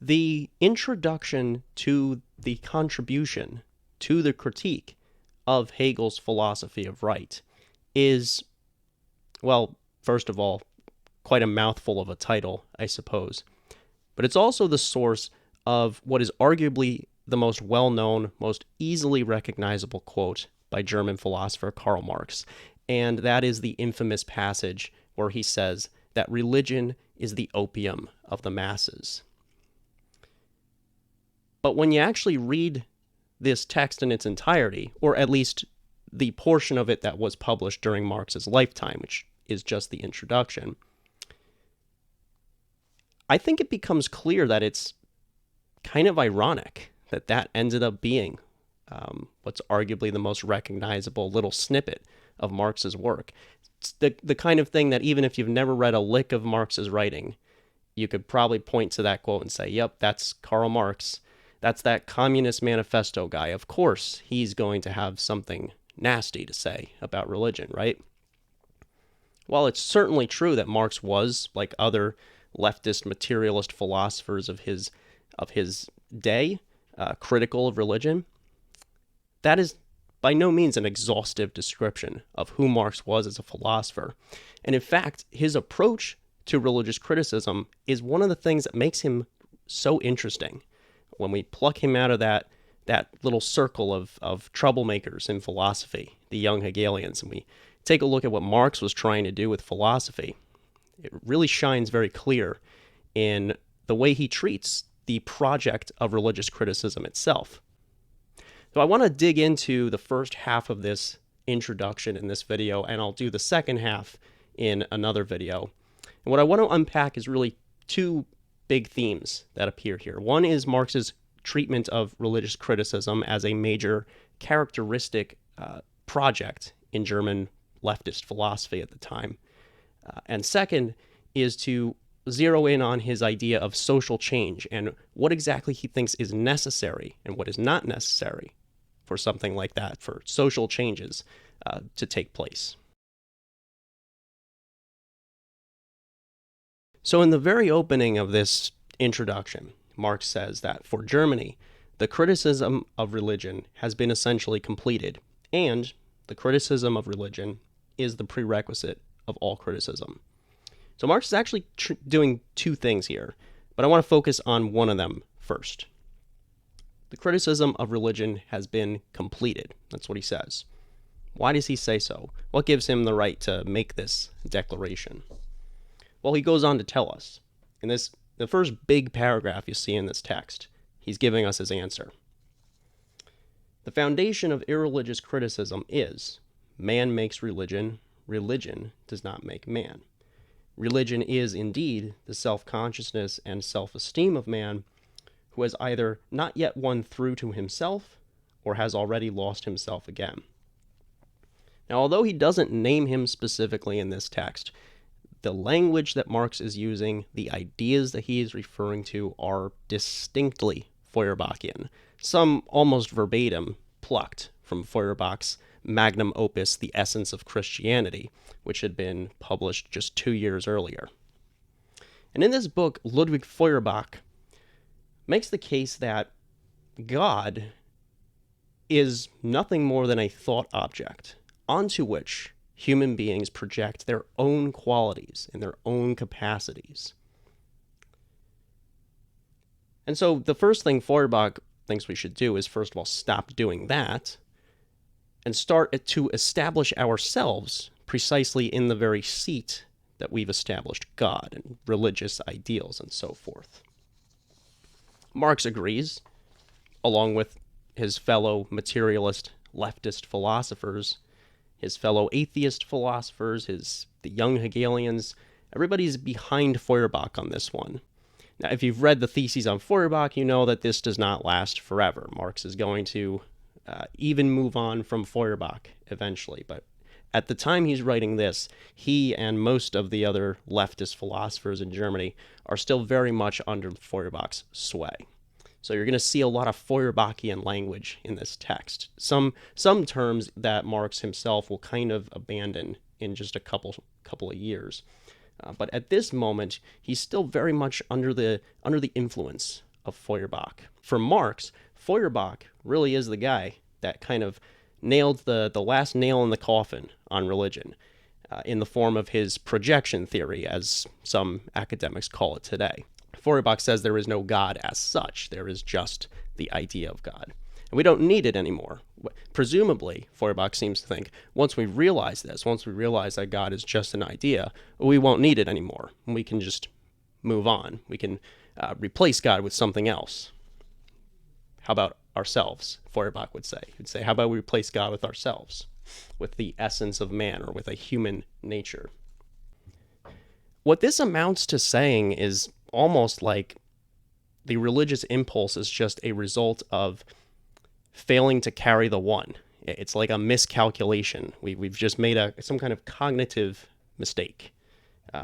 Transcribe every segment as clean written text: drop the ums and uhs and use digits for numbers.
The introduction to the contribution to the critique of Hegel's philosophy of right is, well, first of all, quite a mouthful of a title, I suppose. But it's also the source of what is arguably the most well-known, most easily recognizable quote by German philosopher Karl Marx, and that is the infamous passage where he says that religion is the opium of the masses. But when you actually read this text in its entirety, or at least the portion of it that was published during Marx's lifetime, which is just the introduction, I think it becomes clear that it's kind of ironic that that ended up being what's arguably the most recognizable little snippet of Marx's work. It's the kind of thing that even if you've never read a lick of Marx's writing, you could probably point to that quote and say, yep, that's Karl Marx. That's that Communist Manifesto guy. Of course, he's going to have something nasty to say about religion, right? While it's certainly true that Marx was, like other leftist materialist philosophers of his day, critical of religion, that is by no means an exhaustive description of who Marx was as a philosopher. And in fact, his approach to religious criticism is one of the things that makes him so interesting. When we pluck him out of that little circle of troublemakers in philosophy, the young Hegelians, and we take a look at what Marx was trying to do with philosophy, it really shines very clear in the way he treats the project of religious criticism itself. So I want to dig into the first half of this introduction in this video, and I'll do the second half in another video. And what I want to unpack is really two big themes that appear here. One is Marx's treatment of religious criticism as a major characteristic project in German leftist philosophy at the time. And second is to zero in on his idea of social change and what exactly he thinks is necessary and what is not necessary for something like that, for social changes to take place. So in the very opening of this introduction, Marx says that for Germany, the criticism of religion has been essentially completed, and the criticism of religion is the prerequisite of all criticism. So Marx is actually doing two things here, but I want to focus on one of them first. The criticism of religion has been completed. That's what he says. Why does he say so? What gives him the right to make this declaration? Well, he goes on to tell us. In the first big paragraph you see in this text, he's giving us his answer. The foundation of irreligious criticism is, man makes religion, religion does not make man. Religion is indeed the self-consciousness and self-esteem of man who has either not yet won through to himself or has already lost himself again. Now, although he doesn't name him specifically in this text, the language that Marx is using, the ideas that he is referring to are distinctly Feuerbachian, some almost verbatim plucked from Feuerbach's magnum opus, The Essence of Christianity, which had been published just 2 years earlier. And in this book, Ludwig Feuerbach makes the case that God is nothing more than a thought object onto which human beings project their own qualities and their own capacities. And so the first thing Feuerbach thinks we should do is, first of all, stop doing that and start to establish ourselves precisely in the very seat that we've established God and religious ideals and so forth. Marx agrees, along with his fellow materialist leftist philosophers, his fellow atheist philosophers, the young Hegelians. Everybody's behind Feuerbach on this one. Now, if you've read the theses on Feuerbach, you know that this does not last forever. Marx is going to even move on from Feuerbach eventually, but at the time he's writing this, he and most of the other leftist philosophers in Germany are still very much under Feuerbach's sway. So you're going to see a lot of Feuerbachian language in this text. Some terms that Marx himself will kind of abandon in just a couple of years. But at this moment, he's still very much under the influence of Feuerbach. For Marx, Feuerbach really is the guy that kind of nailed the last nail in the coffin on religion in the form of his projection theory, as some academics call it today. Feuerbach says there is no God as such, there is just the idea of God. And we don't need it anymore. Presumably, Feuerbach seems to think, once we realize this, once we realize that God is just an idea, we won't need it anymore. We can just move on. We can replace God with something else. How about ourselves? Feuerbach would say. He'd say, how about we replace God with ourselves, with the essence of man, or with a human nature? What this amounts to saying is almost like the religious impulse is just a result of failing to carry the one. It's like a miscalculation. We've just made some kind of cognitive mistake.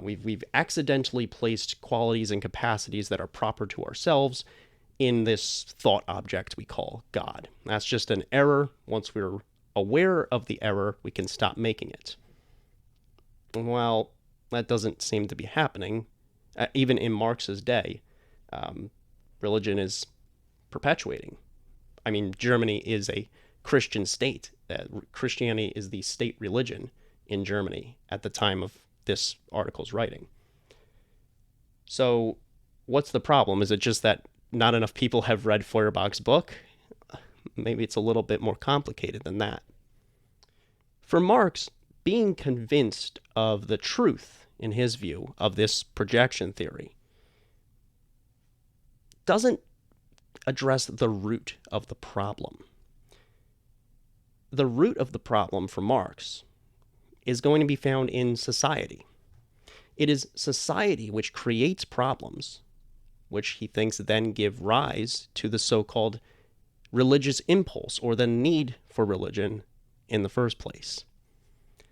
We've accidentally placed qualities and capacities that are proper to ourselves in this thought object we call God. That's just an error. Once we're aware of the error, we can stop making it. Well, that doesn't seem to be happening. Even in Marx's day, religion is perpetuating. I mean, Germany is a Christian state. Christianity is the state religion in Germany at the time of this article's writing. So what's the problem? Is it just that not enough people have read Feuerbach's book? Maybe it's a little bit more complicated than that. For Marx, being convinced of the truth, in his view, of this projection theory doesn't address the root of the problem. The root of the problem for Marx is going to be found in society. It is society which creates problems, which he thinks then give rise to the so-called religious impulse, or the need for religion in the first place.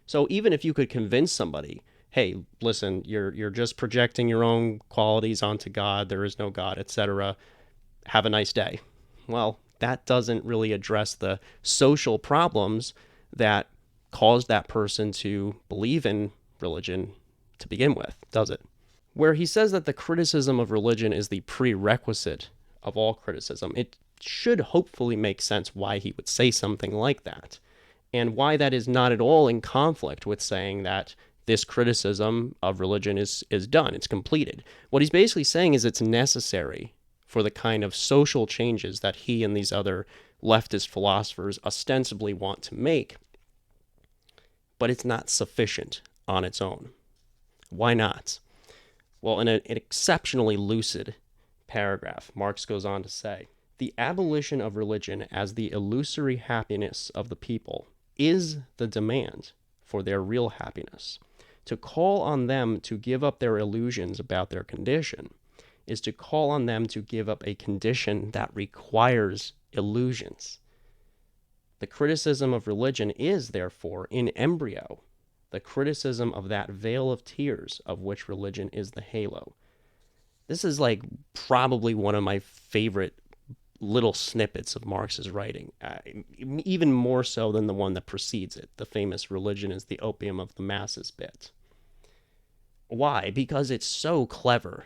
So even if you could convince somebody, hey, listen, you're just projecting your own qualities onto God, there is no God, etc., have a nice day. Well, that doesn't really address the social problems that caused that person to believe in religion to begin with, does it? Where he says that the criticism of religion is the prerequisite of all criticism, it should hopefully make sense why he would say something like that, and why that is not at all in conflict with saying that this criticism of religion is done, it's completed. What he's basically saying is it's necessary for the kind of social changes that he and these other leftist philosophers ostensibly want to make, but it's not sufficient on its own. Why not? Well, in an exceptionally lucid paragraph, Marx goes on to say, the abolition of religion as the illusory happiness of the people is the demand for their real happiness. To call on them to give up their illusions about their condition is to call on them to give up a condition that requires illusions. The criticism of religion is, therefore, in embryo, the criticism of that veil of tears of which religion is the halo. This is like probably one of my favorite little snippets of Marx's writing, even more so than the one that precedes it, the famous religion is the opium of the masses bit. Why? Because it's so clever.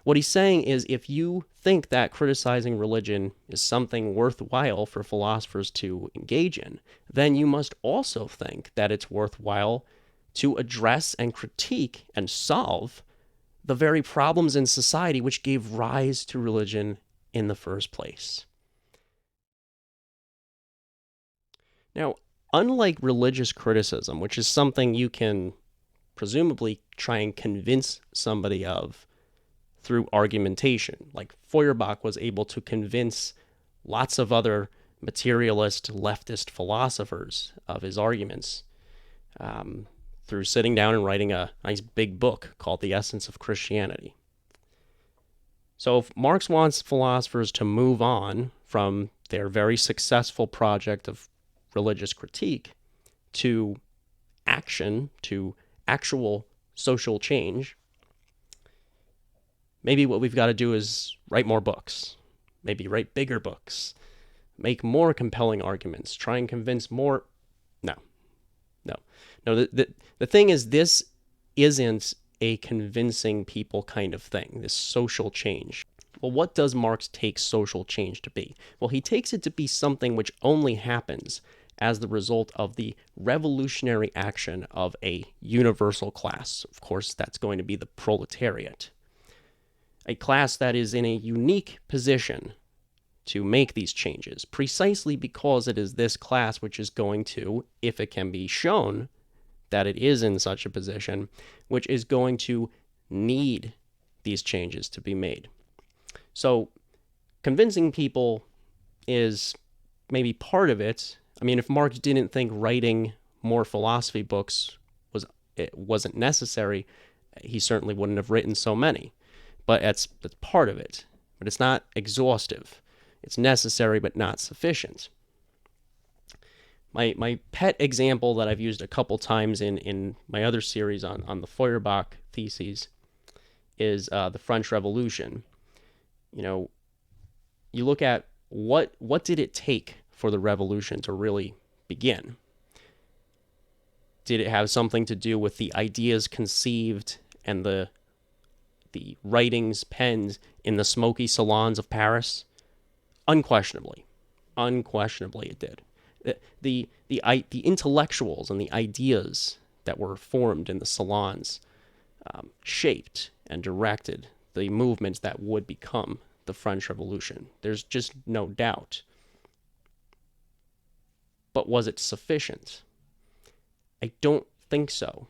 What he's saying is, if you think that criticizing religion is something worthwhile for philosophers to engage in, then you must also think that it's worthwhile to address and critique and solve the very problems in society which gave rise to religion in the first place. Now, unlike religious criticism, which is something you can presumably try and convince somebody of through argumentation, like Feuerbach was able to convince lots of other materialist leftist philosophers of his arguments through sitting down and writing a nice big book called The Essence of Christianity. So if Marx wants philosophers to move on from their very successful project of religious critique to action, to actual social change, maybe what we've got to do is write more books, maybe write bigger books, make more compelling arguments, try and convince more. No, the thing is, this isn't a convincing people kind of thing, this social change. Well, what does Marx take social change to be? Well, he takes it to be something which only happens as the result of the revolutionary action of a universal class. Of course, that's going to be the proletariat. A class that is in a unique position to make these changes, precisely because it is this class which is going to, if it can be shown that it is in such a position, which is going to need these changes to be made. So convincing people is maybe part of it. I mean, if Marx didn't think writing more philosophy books wasn't necessary, he certainly wouldn't have written so many. But that's part of it. But it's not exhaustive. It's necessary but not sufficient. My pet example that I've used a couple times in my other series on the Feuerbach theses is the French Revolution. You know, you look at what did it take for the revolution to really begin? Did it have something to do with the ideas conceived and the writings penned in the smoky salons of Paris? Unquestionably it did. The intellectuals and the ideas that were formed in the salons shaped and directed the movements that would become the French Revolution. There's just no doubt. But was it sufficient? I don't think so.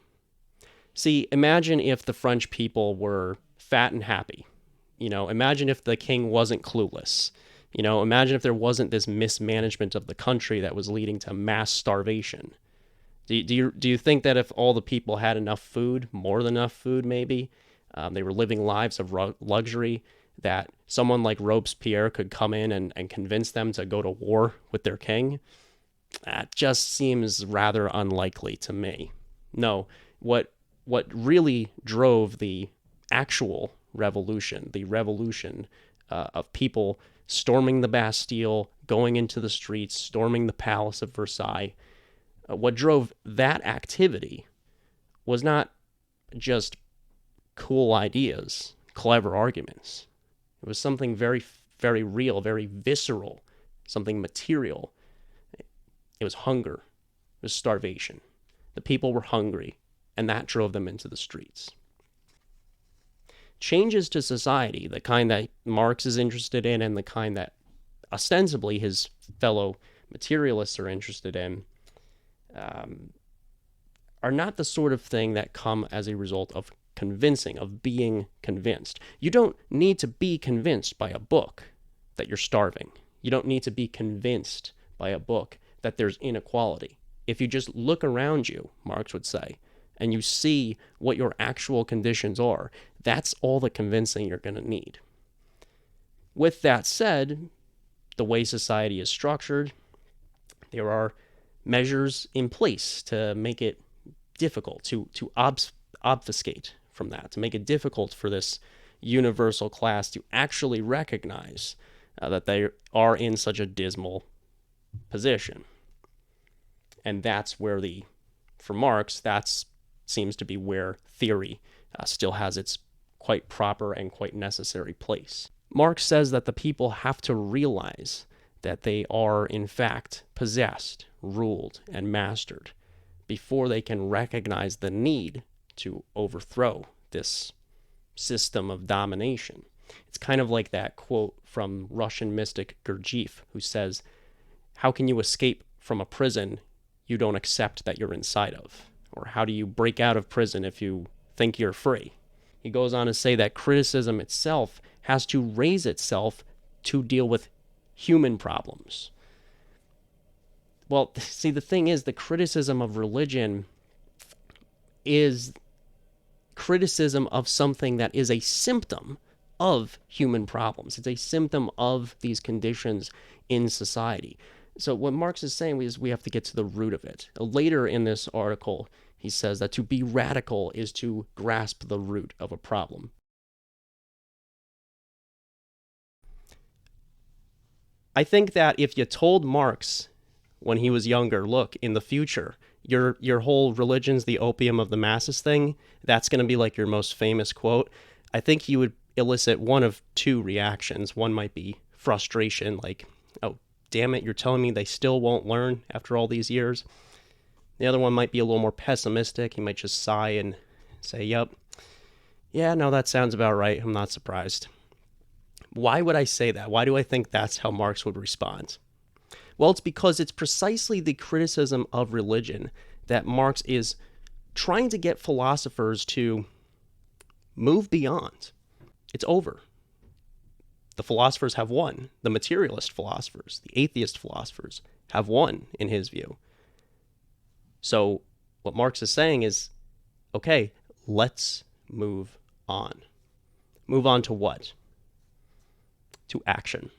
See, imagine if the French people were fat and happy. Imagine if the king wasn't clueless. Imagine if there wasn't this mismanagement of the country that was leading to mass starvation. Do you think that if all the people had enough food, more than enough food maybe, they were living lives of luxury, that someone like Robespierre could come in and convince them to go to war with their king? That just seems rather unlikely to me. No, what really drove the actual revolution, the revolution of people storming the Bastille, going into the streets, storming the Palace of Versailles, what drove that activity was not just cool ideas, clever arguments. It was something very, very real, very visceral, something material. It was hunger. It was starvation. The people were hungry, and that drove them into the streets. Changes to society, the kind that Marx is interested in and the kind that ostensibly his fellow materialists are interested in, are not the sort of thing that come as a result of convincing, of being convinced. You don't need to be convinced by a book that you're starving. You don't need to be convinced by a book that there's inequality. If you just look around you, Marx would say, and you see what your actual conditions are, that's all the convincing you're going to need. With that said, the way society is structured, there are measures in place to make it difficult, to obfuscate from that, to make it difficult for this universal class to actually recognize that they are in such a dismal position. And that's where for Marx, that seems to be where theory still has its quite proper and quite necessary place. Marx says that the people have to realize that they are in fact possessed, ruled, and mastered before they can recognize the need to overthrow this system of domination. It's kind of like that quote from Russian mystic Gurdjieff, who says, "How can you escape from a prison you don't accept that you're inside of? Or how do you break out of prison if you think you're free?" He goes on to say that criticism itself has to raise itself to deal with human problems. Well, see, the thing is, the criticism of religion is criticism of something that is a symptom of human problems. It's a symptom of these conditions in society. So what Marx is saying is we have to get to the root of it. Later in this article, he says that to be radical is to grasp the root of a problem. I think that if you told Marx when he was younger, look, in the future, your whole religion's the opium of the masses thing, that's going to be like your most famous quote, I think elicit one of two reactions. One might be frustration, like, oh, damn it, you're telling me they still won't learn after all these years. The other one might be a little more pessimistic. He might just sigh and say, yep, yeah, no, that sounds about right. I'm not surprised. Why would I say that? Why do I think that's how Marx would respond? Well, it's because it's precisely the criticism of religion that Marx is trying to get philosophers to move beyond. It's over. The philosophers have won. The materialist philosophers, the atheist philosophers have won, in his view. So what Marx is saying is, okay, let's move on. Move on to what? To action.